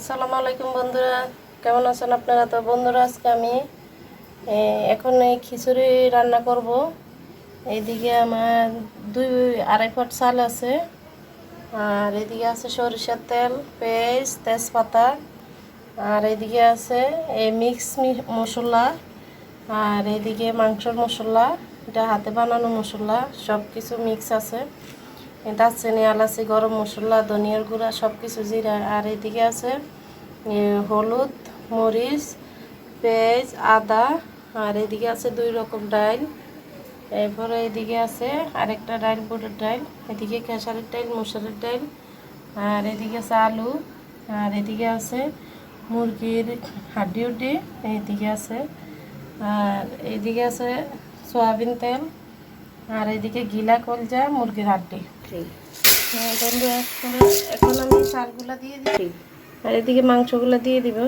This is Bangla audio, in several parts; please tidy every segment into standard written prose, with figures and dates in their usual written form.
আসসালামু আলাইকুম বন্ধুরা, কেমন আছেন আপনারা? তো বন্ধুরা, আজকে আমি এখন এই খিচুড়ি রান্না করব। এইদিকে আমার 2-2.5 পট চাল আছে, আর এদিকে আছে সরিষার তেল, পেঁয়াজ, তেজপাতা, আর এদিকে আছে এই মিক্স মশলা, আর এদিকে মাংসর মশলা, এটা হাতে বানানো মশলা, সব কিছু মিক্স আছে। দারচিনি, এলাচি, গরম মশলা, ধনিয়ার গুঁড়া, সব কিছু, জিরা। আর এদিকে আছে হলুদ, মরিচ, পেঁয়াজ, আদা। আর এদিকে আছে 2 রকম ডাল। এরপরে এদিকে আছে আরেকটা ডাল, বুটের ডাল। এদিকে খেসারির ডাল, মসুরের ডাল। আর এদিকে আছে আলু। আর এদিকে আছে মুরগির হাড্ডি উড্ডি। এইদিকে আছে, আর এইদিকে আছে সয়াবিন তেল। আর এদিকে গিলা কলজা, মুরগির হাড্ডি। বন্ধুরা, এখন আমি চালগুলা দিয়ে দিচ্ছি, আর এদিকে মাংসগুলা দিয়ে দিব,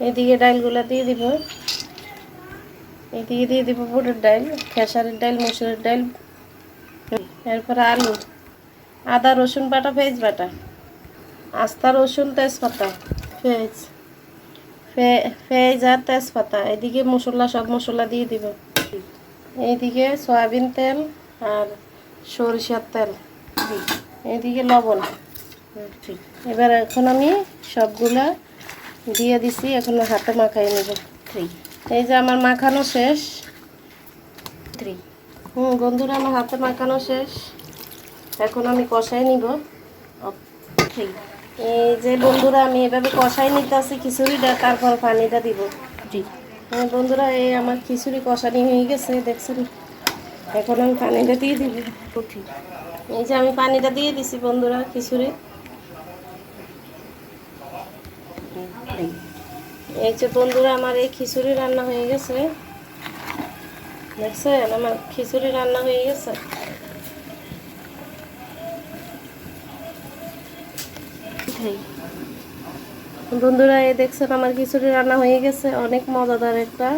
এদিকে ডালগুলা দিয়ে দিব, এদিকে দিয়ে দিব বুটের ডাল, খেসারির ডাল, মসুরের ডাল। এরপরে আলু, আদা, রসুন বাটা, পেঁয়াজ বাটা, আস্তা রসুন, তেজপাতা, পেঁয়াজ আর তেজপাতা। এদিকে মশলা, সব মশলা দিয়ে দিব। এইদিকে সয়াবিন তেল আর সরিষার তেল, এইদিকে লবণ। এবার এখন আমি সবগুলা দিয়ে দিছি, এখন হাতে মাখাই নেব। এই যে আমার মাখানো শেষ। বন্ধুরা, আমার হাতে মাখানো শেষ, এখন আমি কষাই নিব। এই যে বন্ধুরা, আমি এভাবে কষাই নিতেছি খিচুড়িটা, তারপর পানিটা দিব। বন্ধুরা, এই আমার খিচুড়ি কষানি হয়ে গেছে, দেখছেন। এখন আমি পানিটা দিয়ে দিব। এই যে আমি পানিটা দিয়ে দিছি বন্ধুরা, খিচুড়ি। এই যে বন্ধুরা, আমার এই খিচুড়ি রান্না হয়ে গেছে, দেখছেন, আমার খিচুড়ি রান্না হয়ে গেছে। বন্ধুরা, এই দেখছেন আমার খিচুড়ি রান্না হয়ে গেছে। অনেক মজাদার একটা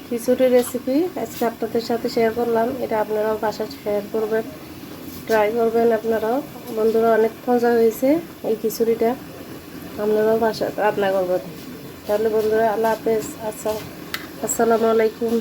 খিচুড়ি রেসিপি আজকে আপনাদের সাথে শেয়ার করলাম। এটা আপনারাও বাসায় শেয়ার করবেন, ট্রাই করবেন আপনারাও। বন্ধুরা, অনেক মজা হয়েছে এই খিচুড়িটা, আপনারাও বাসায় রান্না করবেন। তাহলে বন্ধুরা, আল্লাহ হাফেজ। আসসালামু আলাইকুম।